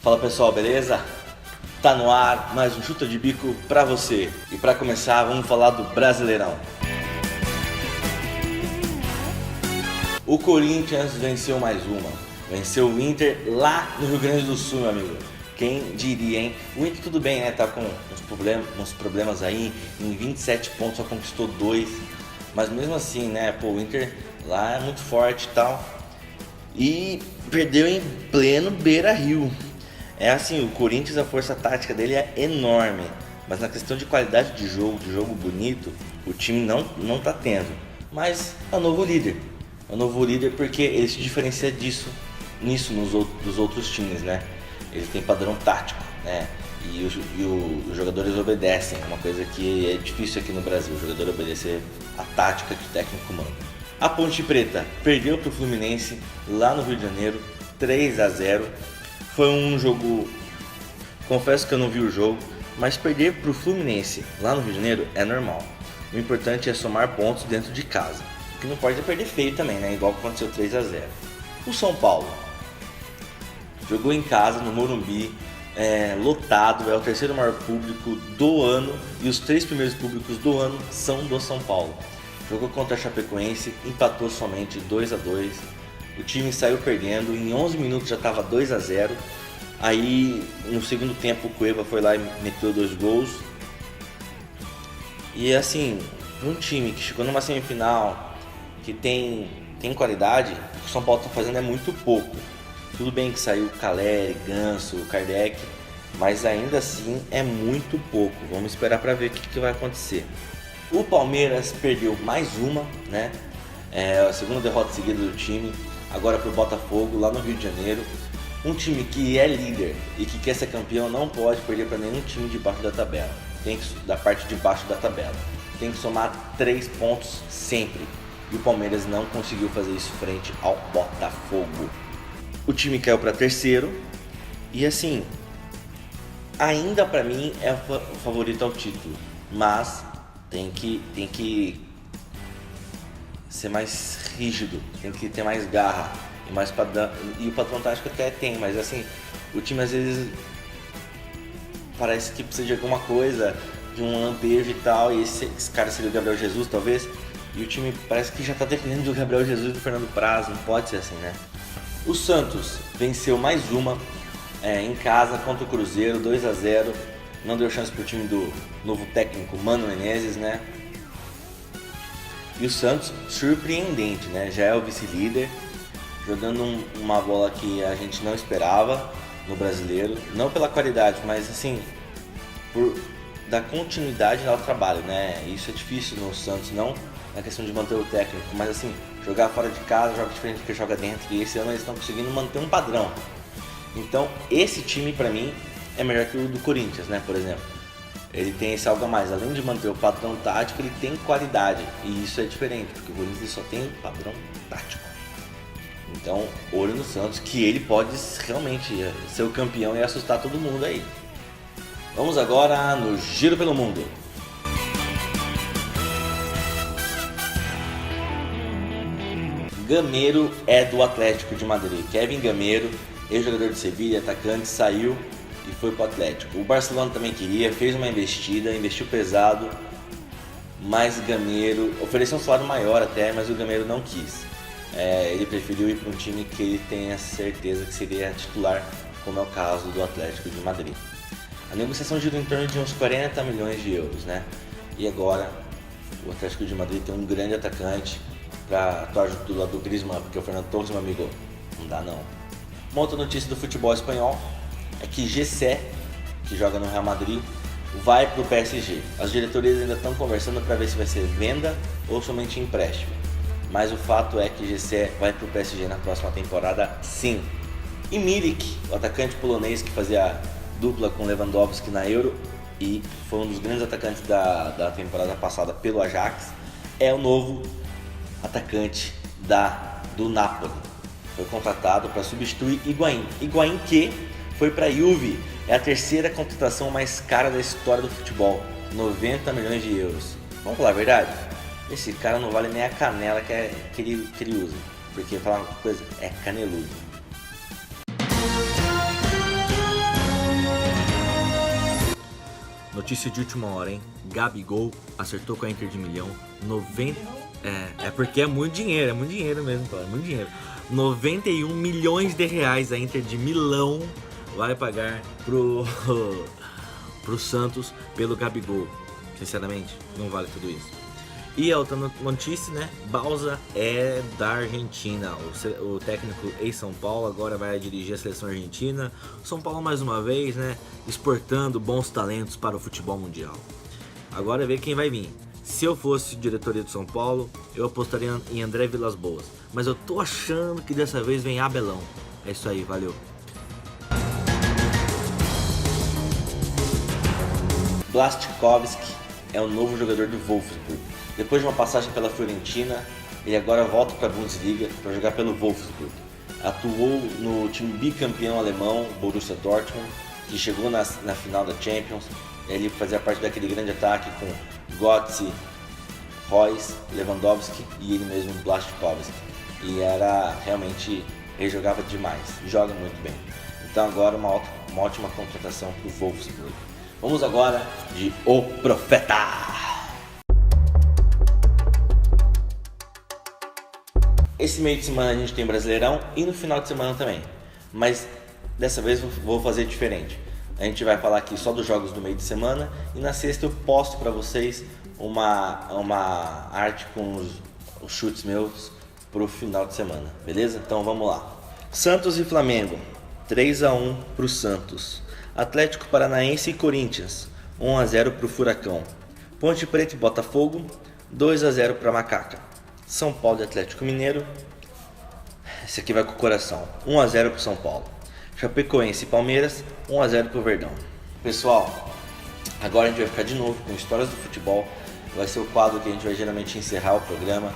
Fala pessoal, beleza? Tá no ar mais um Chuta de Bico pra você. E pra começar, vamos falar do Brasileirão. O Corinthians venceu mais uma. Venceu o Inter lá no Rio Grande do Sul, meu amigo. Quem diria, hein? O Inter tudo bem, né? Tá com uns problemas aí. Em 27 pontos só conquistou 2. Mas mesmo assim, né? Pô, o Inter lá é muito forte e tal. E perdeu em pleno Beira-Rio. É assim, o Corinthians, a força tática dele é enorme, mas na questão de qualidade de jogo bonito, o time não tá tendo. Mas é o novo líder. É o novo líder porque ele se diferencia nisso dos outros times, né? Ele tem padrão tático, né? E os jogadores obedecem, uma coisa que é difícil aqui no Brasil, o jogador obedecer a tática que o técnico manda. A Ponte Preta perdeu para o Fluminense lá no Rio de Janeiro, 3-0. Foi um jogo, confesso que eu não vi o jogo, mas perder para o Fluminense lá no Rio de Janeiro é normal. O importante é somar pontos dentro de casa, que não pode perder feio também, né? Igual aconteceu 3-0. O São Paulo jogou em casa no Morumbi, lotado, é o terceiro maior público do ano e os 3 primeiros públicos do ano são do São Paulo. Jogou contra a Chapecoense, empatou somente 2-2. O time saiu perdendo, em 11 minutos já estava 2-0. Aí no segundo tempo o Cueva foi lá e meteu 2 gols. E assim, um time que chegou numa semifinal, que tem qualidade, o que o São Paulo está fazendo é muito pouco. Tudo bem que saiu Caleri, Ganso, Kardec, mas ainda assim é muito pouco. Vamos esperar para ver o que vai acontecer. O Palmeiras perdeu mais uma, né? A segunda derrota seguida do time. Agora pro Botafogo, lá no Rio de Janeiro. Um time que é líder e que quer ser campeão não pode perder para nenhum time debaixo da tabela. Da parte de baixo da tabela. Tem que somar 3 pontos sempre. E o Palmeiras não conseguiu fazer isso frente ao Botafogo. O time caiu para terceiro. E assim, ainda para mim é o favorito ao título. Mas tem que ser mais rígido, tem que ter mais garra e mais padrão. E o padrão tático até tem, mas assim, o time às vezes parece que precisa de alguma coisa, de um lampejo e tal, e esse cara seria o Gabriel Jesus talvez, e o time parece que já tá dependendo do Gabriel Jesus e do Fernando Praz, não pode ser assim, né? O Santos venceu mais uma em casa contra o Cruzeiro, 2-0, não deu chance pro time do novo técnico Mano Menezes, né? E o Santos, surpreendente, né? Já é o vice-líder, jogando uma bola que a gente não esperava no brasileiro. Não pela qualidade, mas assim, por dar continuidade ao trabalho, né? Isso é difícil no Santos, não na questão de manter o técnico, mas assim, jogar fora de casa, joga diferente do que joga dentro. E esse ano eles estão conseguindo manter um padrão. Então, esse time pra mim é melhor que o do Corinthians, né? Por exemplo. Ele tem esse algo a mais, além de manter o padrão tático, ele tem qualidade, e isso é diferente, porque o Corinthians só tem padrão tático. Então, olho no Santos, que ele pode realmente ser o campeão e assustar todo mundo aí. Vamos agora no Giro pelo Mundo. Gameiro é do Atlético de Madrid. Kevin Gameiro, ex-jogador de Sevilha, atacante, saiu e foi pro Atlético. O Barcelona também queria, fez uma investida, investiu pesado, mas Gameiro ofereceu um salário maior até, mas o Gameiro não quis. Ele preferiu ir para um time que ele tenha certeza que seria titular, como é o caso do Atlético de Madrid. A negociação girou em torno de uns 40 milhões de euros, né? E agora o Atlético de Madrid tem um grande atacante para atuar junto do lado do Griezmann, porque o Fernando Torres, meu amigo, não dá não. Uma outra notícia do futebol espanhol é que Gessé, que joga no Real Madrid, vai para o PSG. As diretorias ainda estão conversando para ver se vai ser venda ou somente empréstimo. Mas o fato é que Gessé vai para o PSG na próxima temporada, sim. E Milik, o atacante polonês que fazia dupla com Lewandowski na Euro e foi um dos grandes atacantes da temporada passada pelo Ajax, é o novo atacante do Napoli. Foi contratado para substituir Higuaín. Higuaín que foi para a Juve, é a terceira contratação mais cara da história do futebol, 90 milhões de euros. Vamos falar a verdade? Esse cara não vale nem a canela que ele usa, porque falar uma coisa, é caneludo. Notícia de última hora, hein? Gabigol acertou com a Inter de Milão 90... É porque é muito dinheiro mesmo, cara, é muito dinheiro. 91 milhões de reais a Inter de Milão vai pagar pro Santos pelo Gabigol. Sinceramente, não vale tudo isso. E a outra notícia, né? Bausa é da Argentina. O técnico ex-São Paulo agora vai dirigir a seleção argentina. São Paulo mais uma vez, né? Exportando bons talentos para o futebol mundial. Agora ver quem vai vir. Se eu fosse diretoria do São Paulo, eu apostaria em André Vilas-Boas. Mas eu tô achando que dessa vez vem Abelão. É isso aí, valeu. Błaszczykowski é o novo jogador do Wolfsburg. Depois de uma passagem pela Fiorentina, ele agora volta para a Bundesliga para jogar pelo Wolfsburg. Atuou no time bicampeão alemão, Borussia Dortmund, que chegou na final da Champions. Ele fazia parte daquele grande ataque com Götze, Reus, Lewandowski e ele mesmo, Błaszczykowski. E era realmente, ele jogava demais, joga muito bem. Então agora uma ótima contratação para o Wolfsburg. Vamos agora de O Profeta. Esse meio de semana a gente tem Brasileirão e no final de semana também. Mas dessa vez vou fazer diferente. A gente vai falar aqui só dos jogos do meio de semana e na sexta eu posto para vocês uma arte com os chutes meus pro final de semana, beleza? Então vamos lá. Santos e Flamengo, 3-1 pro Santos. Atlético Paranaense e Corinthians, 1-0 pro Furacão. Ponte Preta e Botafogo, 2-0 pra Macaca. São Paulo e Atlético Mineiro, esse aqui vai com o coração, 1-0 pro São Paulo. Chapecoense e Palmeiras, 1-0 pro Verdão. Pessoal, agora a gente vai ficar de novo com histórias do futebol. Vai ser o quadro que a gente vai geralmente encerrar o programa.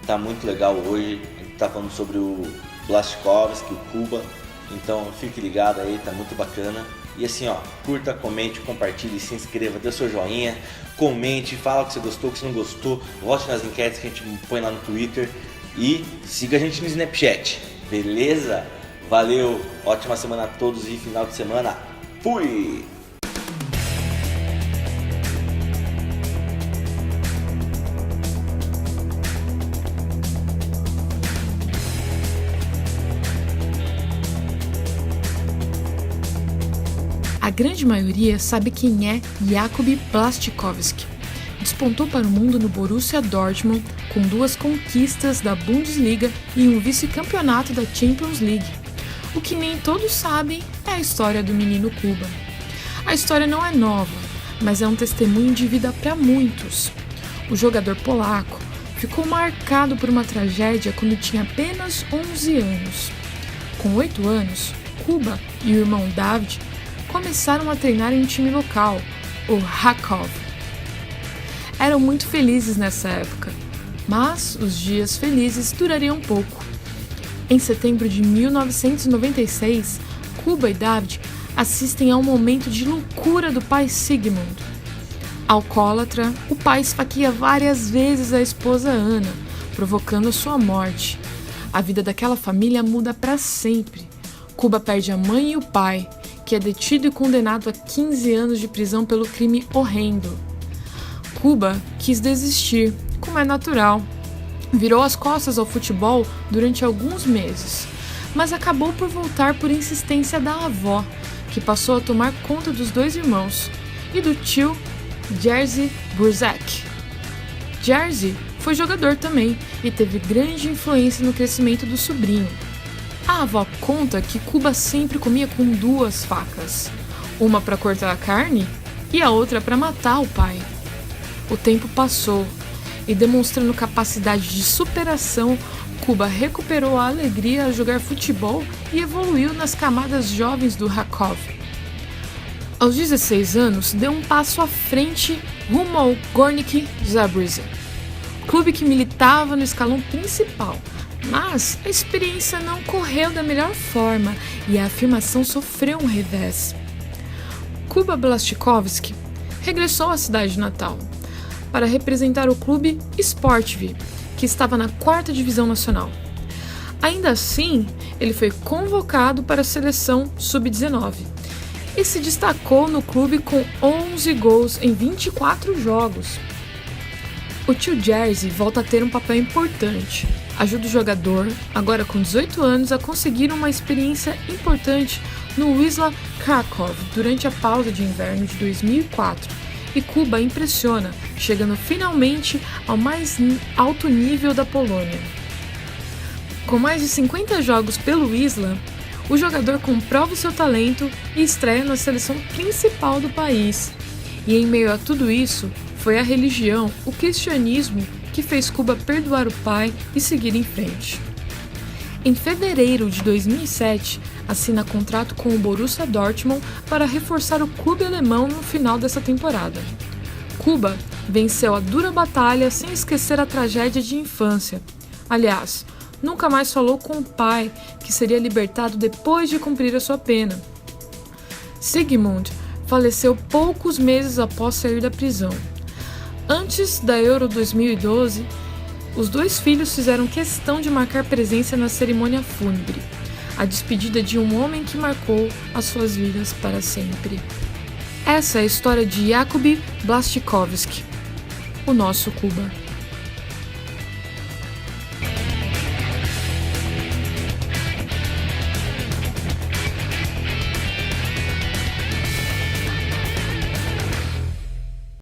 Tá muito legal hoje, a gente tá falando sobre o Błaszczykowski, o Kuba. Então fique ligado aí, tá muito bacana. E assim, ó, curta, comente, compartilhe, se inscreva, dê o seu joinha, comente, fala o que você gostou, o que você não gostou, vote nas enquetes que a gente põe lá no Twitter e siga a gente no Snapchat, beleza? Valeu, ótima semana a todos e final de semana, fui! A grande maioria sabe quem é Jakub Błaszczykowski. Despontou para o mundo no Borussia Dortmund com 2 conquistas da Bundesliga e um vice-campeonato da Champions League. O que nem todos sabem é a história do menino Kuba. A história não é nova, mas é um testemunho de vida para muitos. O jogador polaco ficou marcado por uma tragédia quando tinha apenas 11 anos. Com 8 anos, Kuba e o irmão David começaram a treinar em um time local, o Rakov. Eram muito felizes nessa época, mas os dias felizes durariam pouco. Em setembro de 1996, Kuba e David assistem a um momento de loucura do pai Sigmund. Alcoólatra, o pai esfaqueia várias vezes a esposa Ana, provocando sua morte. A vida daquela família muda para sempre. Kuba perde a mãe e o pai, que é detido e condenado a 15 anos de prisão pelo crime horrendo. Kuba quis desistir, como é natural. Virou as costas ao futebol durante alguns meses, mas acabou por voltar por insistência da avó, que passou a tomar conta dos 2 irmãos, e do tio Jerzy Buzek. Jerzy foi jogador também e teve grande influência no crescimento do sobrinho. A avó conta que Kuba sempre comia com 2 facas, uma para cortar a carne e a outra para matar o pai. O tempo passou e, demonstrando capacidade de superação, Kuba recuperou a alegria a jogar futebol e evoluiu nas camadas jovens do Rakov. Aos 16 anos, deu um passo à frente rumo ao Górnik Zabrze, clube que militava no escalão principal. Mas a experiência não correu da melhor forma e a afirmação sofreu um revés. Kuba Błaszczykowski regressou à cidade natal para representar o clube Sportv, que estava na 4ª divisão nacional. Ainda assim, ele foi convocado para a seleção sub-19 e se destacou no clube com 11 gols em 24 jogos. O tio Jerzy volta a ter um papel importante. Ajuda o jogador, agora com 18 anos, a conseguir uma experiência importante no Wisła Kraków durante a pausa de inverno de 2004. E Kuba impressiona, chegando finalmente ao mais alto nível da Polônia. Com mais de 50 jogos pelo Wisła, o jogador comprova o seu talento e estreia na seleção principal do país. E em meio a tudo isso, foi a religião, o cristianismo, que fez Kuba perdoar o pai e seguir em frente. Em fevereiro de 2007, assina contrato com o Borussia Dortmund para reforçar o clube alemão no final dessa temporada. Kuba venceu a dura batalha sem esquecer a tragédia de infância. Aliás, nunca mais falou com o pai, que seria libertado depois de cumprir a sua pena. Sigmund faleceu poucos meses após sair da prisão. Antes da Euro 2012, os dois filhos fizeram questão de marcar presença na cerimônia fúnebre, a despedida de um homem que marcou as suas vidas para sempre. Essa é a história de Jakub Błaszczykowski, o nosso Kuba.